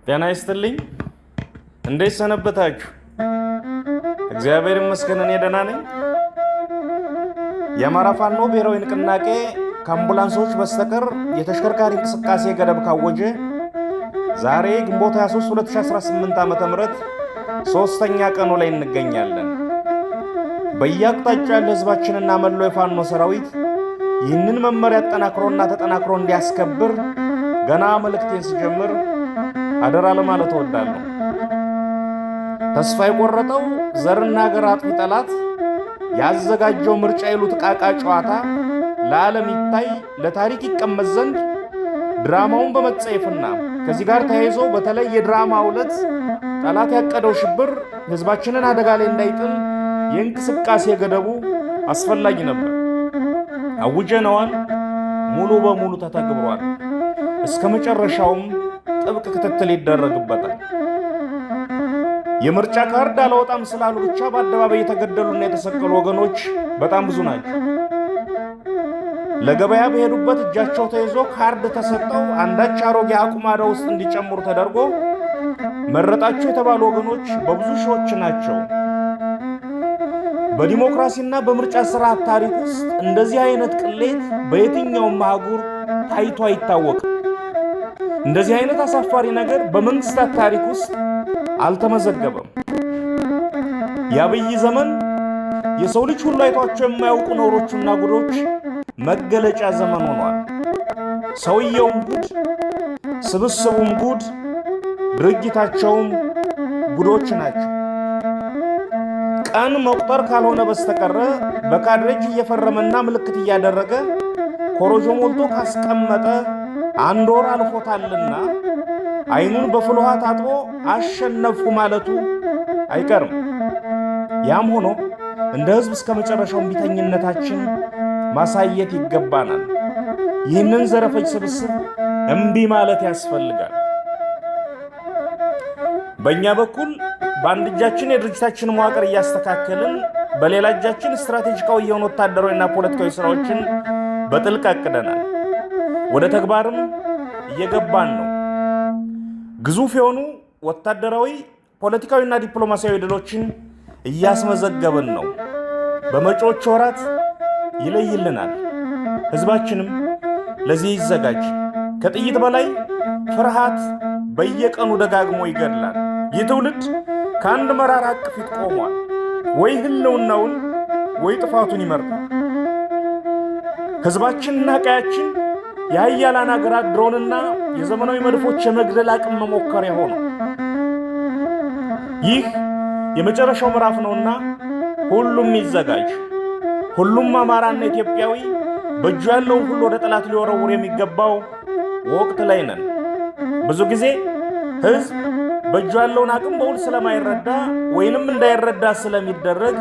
ጤና ይስጥልኝ። እንዴት ሰነበታችሁ? እግዚአብሔር ይመስገን እኔ ደህና ነኝ። የአማራ ፋኖ ብሔራዊ ንቅናቄ ከአምቡላንሶች በስተቀር የተሽከርካሪ እንቅስቃሴ ገደብ ካወጀ ዛሬ ግንቦት 23 2018 ዓ.ም ሶስተኛ ቀኑ ላይ እንገኛለን። በየአቅጣጫው ያለ ህዝባችንና መላው የፋኖ ሰራዊት ይህንን መመሪያ አጠናክሮና ተጠናክሮ እንዲያስከብር ገና መልእክቴን ስጀምር አደራ ለማለት እወዳለሁ። ተስፋ የቆረጠው ዘርና ሀገር አጥፊ ጠላት ያዘጋጀው ምርጫ ይሉት ቃቃ ጨዋታ ለዓለም ይታይ ለታሪክ ይቀመጥ ዘንድ ድራማውን በመጸየፍና ከዚህ ጋር ተያይዞ በተለይ የድራማው ዕለት ጠላት ያቀደው ሽብር ህዝባችንን አደጋ ላይ እንዳይጥል የእንቅስቃሴ ገደቡ አስፈላጊ ነበር። አውጀነዋል። ሙሉ በሙሉ ተተግብሯል። እስከ መጨረሻውም ጥብቅ ክትትል ይደረግበታል። የምርጫ ካርድ አላወጣም ስላሉ ብቻ በአደባባይ የተገደሉና የተሰቀሉ ወገኖች በጣም ብዙ ናቸው። ለገበያ በሄዱበት እጃቸው ተይዞ ካርድ ተሰጠው አንዳች አሮጌ አቁማዳ ውስጥ እንዲጨምሩ ተደርጎ መረጣቸው የተባሉ ወገኖች በብዙ ሺዎች ናቸው። በዲሞክራሲና በምርጫ ስርዓት ታሪክ ውስጥ እንደዚህ አይነት ቅሌት በየትኛውም አህጉር ታይቶ አይታወቅም። እንደዚህ አይነት አሳፋሪ ነገር በመንግስታት ታሪክ ውስጥ አልተመዘገበም። የአብይ ዘመን የሰው ልጅ ሁሉ አይቷቸው የማያውቁ ነውሮችና ጉዶች መገለጫ ዘመን ሆኗል። ሰውየውም ጉድ፣ ስብስቡም ጉድ፣ ድርጊታቸውም ጉዶች ናቸው። ቀን መቁጠር ካልሆነ በስተቀረ በካድሬጅ እየፈረመና ምልክት እያደረገ ኮሮጆ ሞልቶ ካስቀመጠ አንድ ወር አልፎታልና አይኑን በፍል ውሃ ታጥቦ አሸነፍኩ ማለቱ አይቀርም። ያም ሆኖ እንደ ህዝብ እስከ መጨረሻው እምቢተኝነታችን ማሳየት ይገባናል። ይህንን ዘረፈጅ ስብስብ እምቢ ማለት ያስፈልጋል። በእኛ በኩል በአንድ እጃችን የድርጅታችን መዋቅር እያስተካከልን በሌላ እጃችን ስትራቴጂካዊ የሆኑ ወታደራዊና ፖለቲካዊ ስራዎችን በጥልቅ አቅደናል። ወደ ተግባርም እየገባን ነው። ግዙፍ የሆኑ ወታደራዊ፣ ፖለቲካዊና ዲፕሎማሲያዊ ድሎችን እያስመዘገብን ነው። በመጪዎቹ ወራት ይለይልናል። ህዝባችንም ለዚህ ይዘጋጅ። ከጥይት በላይ ፍርሃት በየቀኑ ደጋግሞ ይገድላል። ይህ ትውልድ ከአንድ መራራ ሐቅ ፊት ቆሟል። ወይ ህልውናውን ወይ ጥፋቱን ይመርጣል። ህዝባችንና ቀያችን የሀያላን አገራት ድሮንና የዘመናዊ መድፎች የመግደል አቅም መሞከሪያ ሆነ። ይህ የመጨረሻው ምዕራፍ ነውና ሁሉም ይዘጋጅ። ሁሉም አማራና ኢትዮጵያዊ በእጁ ያለውን ሁሉ ወደ ጠላት ሊወረውር የሚገባው ወቅት ላይ ነን። ብዙ ጊዜ ህዝብ በእጁ ያለውን አቅም በውል ስለማይረዳ ወይንም እንዳይረዳ ስለሚደረግ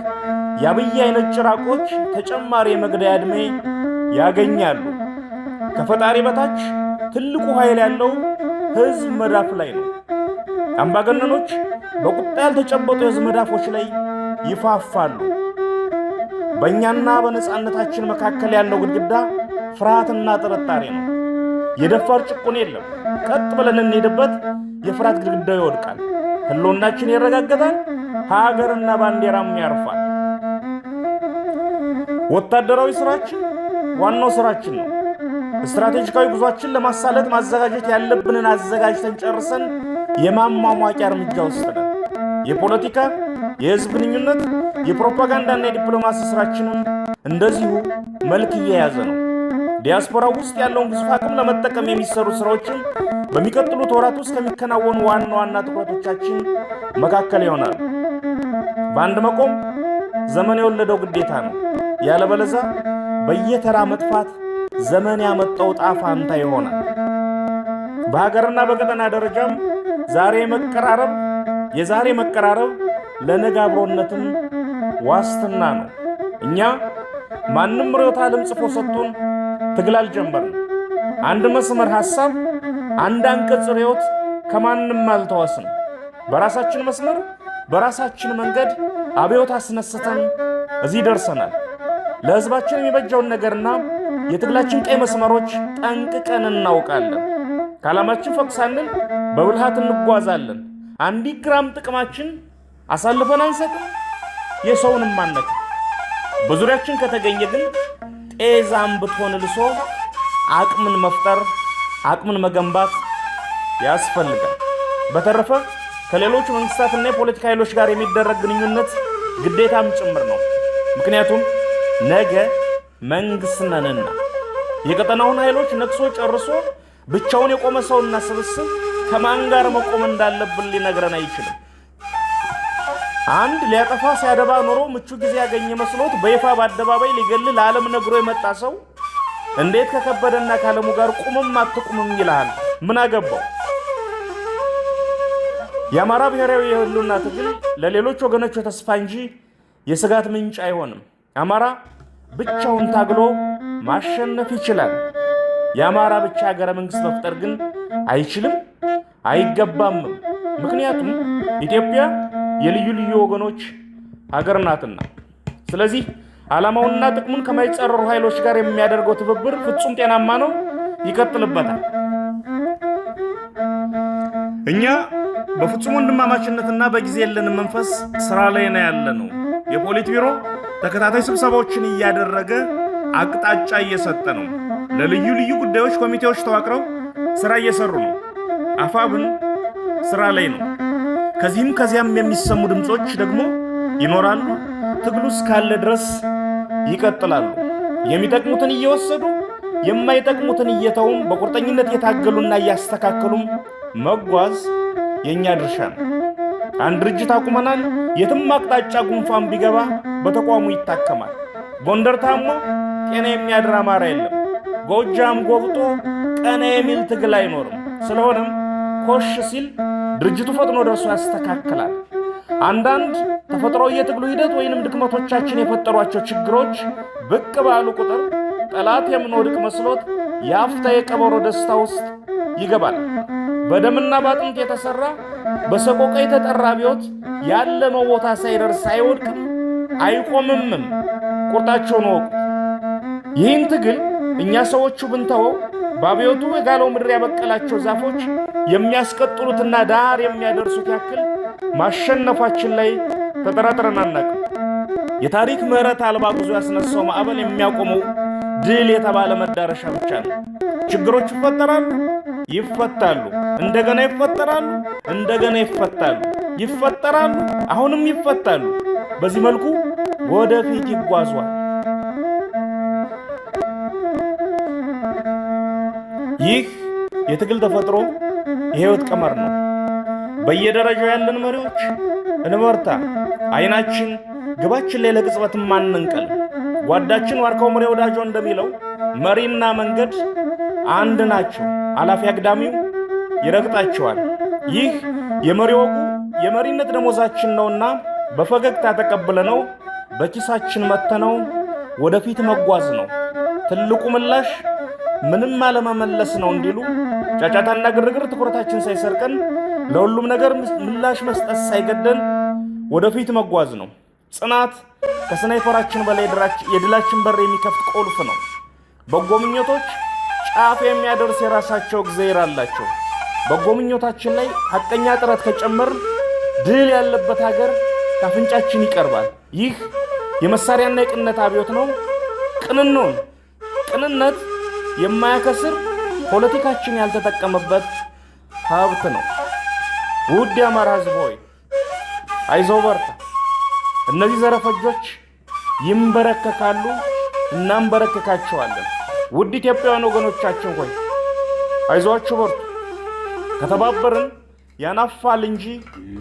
የአብይ አይነት ጭራቆች ተጨማሪ የመግደያ ዕድሜ ያገኛሉ። ከፈጣሪ በታች ትልቁ ኃይል ያለው ህዝብ መዳፍ ላይ ነው። አምባገነኖች በቁጣ ያልተጨበጡ የህዝብ መዳፎች ላይ ይፋፋሉ። በእኛና በነፃነታችን መካከል ያለው ግድግዳ ፍርሃትና ጥርጣሬ ነው። የደፋር ጭቁን የለም። ቀጥ ብለን እንሄድበት፣ የፍርሃት ግድግዳው ይወድቃል። ህልውናችን ይረጋገጣል። ሀገርና ባንዲራም ያርፋል። ወታደራዊ ስራችን ዋናው ስራችን ነው። ስትራቴጂካዊ ጉዟችን ለማሳለጥ ማዘጋጀት ያለብንን አዘጋጅተን ጨርሰን የማሟሟቂያ እርምጃ ውስጥ ነን። የፖለቲካ፣ የህዝብ ግንኙነት፣ የፕሮፓጋንዳና የዲፕሎማሲ ስራችንም እንደዚሁ መልክ እየያዘ ነው። ዲያስፖራው ውስጥ ያለውን ግዙፍ አቅም ለመጠቀም የሚሰሩ ስራዎችን በሚቀጥሉት ወራት ውስጥ ከሚከናወኑ ዋና ዋና ትኩረቶቻችን መካከል ይሆናል። በአንድ መቆም ዘመን የወለደው ግዴታ ነው። ያለበለዚያ በየተራ መጥፋት ዘመን ያመጣው ጣፋንታ ይሆናል። በሀገርና በቀጠና ደረጃም የዛሬ መቀራረብ ለነገ አብሮነትም ዋስትና ነው። እኛ ማንም ርዕዮተ ዓለም ጽፎ ሰጥቶን ትግል አልጀመርንም። አንድ መስመር ሐሳብ፣ አንድ አንቀጽ ርዕዮት ከማንም አልተዋስንም። በራሳችን መስመር በራሳችን መንገድ አብዮት አስነስተን እዚህ ደርሰናል። ለህዝባችን የሚበጀውን ነገርና የትግላችን ቀይ መስመሮች ጠንቅቀን እናውቃለን። ከዓላማችን ፈቅ ሳንል በብልሃት እንጓዛለን። አንዲት ግራም ጥቅማችን አሳልፈን አንሰጥም፣ የሰውንም ማነክ። በዙሪያችን ከተገኘ ግን ጤዛም ብትሆን ልሶ አቅምን መፍጠር፣ አቅምን መገንባት ያስፈልጋል። በተረፈ ከሌሎች መንግስታትና የፖለቲካ ኃይሎች ጋር የሚደረግ ግንኙነት ግዴታም ጭምር ነው። ምክንያቱም ነገ መንግስት ነንና የቀጠናውን ኃይሎች ነክሶ ጨርሶ ብቻውን የቆመ ሰውና ስብስብ ከማን ጋር መቆም እንዳለብን ሊነግረን አይችልም። አንድ ሊያጠፋ ሲያደባ ኖሮ ምቹ ጊዜ ያገኘ መስሎት በይፋ በአደባባይ ሊገል ለዓለም ነግሮ የመጣ ሰው እንዴት ከከበደና ካለሙ ጋር ቁምም አትቁምም ይልሃል? ምን አገባው? የአማራ ብሔራዊ የህልውና ትግል ለሌሎች ወገኖች ተስፋ እንጂ የስጋት ምንጭ አይሆንም። አማራ ብቻውን ታግሎ ማሸነፍ ይችላል። የአማራ ብቻ ሀገረ መንግስት መፍጠር ግን አይችልም፣ አይገባም። ምክንያቱም ኢትዮጵያ የልዩ ልዩ ወገኖች ሀገር ናትና። ስለዚህ ዓላማውንና ጥቅሙን ከማይጻረሩ ኃይሎች ጋር የሚያደርገው ትብብር ፍጹም ጤናማ ነው፣ ይቀጥልበታል። እኛ በፍጹም ወንድማማችነትና በጊዜ የለንም መንፈስ ስራ ላይ ነው ያለነው። የፖሊት ቢሮ ተከታታይ ስብሰባዎችን እያደረገ አቅጣጫ እየሰጠ ነው። ለልዩ ልዩ ጉዳዮች ኮሚቴዎች ተዋቅረው ስራ እየሰሩ ነው። አፋብን ስራ ላይ ነው። ከዚህም ከዚያም የሚሰሙ ድምጾች ደግሞ ይኖራሉ። ትግሉ እስካለ ድረስ ይቀጥላሉ። የሚጠቅሙትን እየወሰዱ የማይጠቅሙትን እየተውም በቁርጠኝነት እየታገሉና እያስተካከሉም መጓዝ የኛ ድርሻ ነው። አንድ ድርጅት አቁመናል። የትም አቅጣጫ ጉንፋን ቢገባ በተቋሙ ይታከማል። ጎንደር ታሞ ጤና የሚያድር አማራ የለም። ጎጃም ጎብጦ ቀና የሚል ትግል አይኖርም። ስለሆነም ኮሽ ሲል ድርጅቱ ፈጥኖ ደርሶ ያስተካክላል። አንዳንድ ተፈጥሯዊ የትግሉ ሂደት ወይንም ድክመቶቻችን የፈጠሯቸው ችግሮች ብቅ ባሉ ቁጥር ጠላት የምንወድቅ መስሎት የአፍታ የቀበሮ ደስታ ውስጥ ይገባል። በደምና ባጥንት የተሰራ በሰቆቃ የተጠራ አብዮት ያለመው ቦታ ሳይደርስ አይወድቅም፣ አይቆምምም። ቁርጣቸውን ወቁ። ይህን ትግል እኛ ሰዎቹ ብንተወው በአብዮቱ የጋለው ምድር ያበቀላቸው ዛፎች የሚያስቀጥሉትና ዳር የሚያደርሱት ያክል ማሸነፋችን ላይ ተጠራጥረን አናውቅም። የታሪክ ምህረት አልባ ጉዞ ያስነሳው ማዕበል የሚያቆመው ድል የተባለ መዳረሻ ብቻ ነው። ችግሮች ይፈጠራሉ፣ ይፈታሉ፣ እንደገና ይፈጠራሉ፣ እንደገና ይፈታሉ፣ ይፈጠራሉ፣ አሁንም ይፈታሉ። በዚህ መልኩ ወደፊት ይጓዟል። ይህ የትግል ተፈጥሮ የህይወት ቀመር ነው። በየደረጃው ያለን መሪዎች እንበርታ። አይናችን ግባችን ላይ ለቅጽበት ማንንቀል። ጓዳችን ዋርካው መሪ ወዳጆ እንደሚለው መሪና መንገድ አንድ ናቸው፣ አላፊ አግዳሚው ይረግጣቸዋል። ይህ የመሪ ወጉ የመሪነት ደሞዛችን ነውና በፈገግታ ተቀብለነው በኪሳችን መተነው ወደፊት መጓዝ ነው። ትልቁ ምላሽ ምንም አለመመለስ ነው እንዲሉ ጫጫታና ግርግር ትኩረታችን ሳይሰርቀን ለሁሉም ነገር ምላሽ መስጠት ሳይገደን ወደፊት መጓዝ ነው። ጽናት ከስናይፐራችን በላይ የድላችን በር የሚከፍት ቁልፍ ነው። በጎ ምኞቶች ጫፍ የሚያደርስ የራሳቸው እግዚአብሔር አላቸው። በጎ ምኞታችን ላይ ሐቀኛ ጥረት ከጨመር ድል ያለበት ሀገር ካፍንጫችን ይቀርባል። ይህ የመሳሪያና የቅንነት አብዮት ነው። ቅንኖን ቅንነት የማያከስር ፖለቲካችን ያልተጠቀመበት ሀብት ነው። ውድ የአማራ ሕዝብ ሆይ አይዞህ በርታ። እነዚህ ዘረፈጆች ይንበረከካሉ፣ እናንበረከካቸዋለን። ውድ ኢትዮጵያውያን ወገኖቻችን ሆይ አይዟችሁ በርቱ። ከተባበርን ያናፋል እንጂ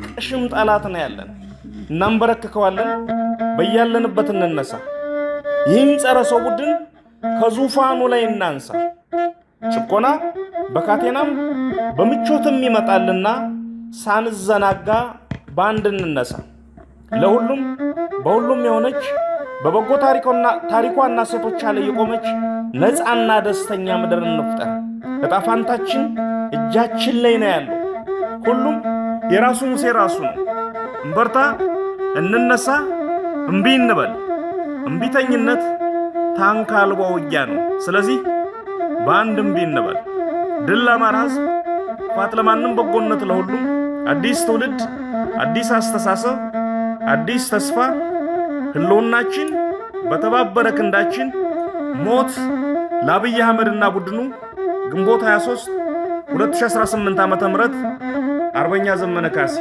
ቅሽም ጠላት ነው ያለን። እናንበረከከዋለን። በያለንበት እንነሳ። ይህን ጸረ ሰው ቡድን ከዙፋኑ ላይ እናንሳ። ጭቆና በካቴናም በምቾትም ይመጣልና ሳንዘናጋ በአንድ እንነሳ። ለሁሉም በሁሉም የሆነች በበጎ ታሪኳና ሴቶቿ ላይ የቆመች ነፃና ደስተኛ ምድር እንፍጠር። ዕጣ ፈንታችን እጃችን ላይ ነው ያለው። ሁሉም የራሱ ሙሴ ራሱ ነው። እንበርታ፣ እንነሳ፣ እምቢ እንበል። እምቢተኝነት ታንክ አልባ ውጊያ ነው። ስለዚህ በአንድ እምቢ እንበል። ድል ለአማራ ሕዝብ! ክፋት ለማንም በጎነት ለሁሉም አዲስ ትውልድ አዲስ አስተሳሰብ አዲስ ተስፋ ህልውናችን በተባበረ ክንዳችን ሞት ለአብይ አህመድና ቡድኑ ግንቦት 23 2018 ዓ.ም አርበኛ ዘመነ ካሴ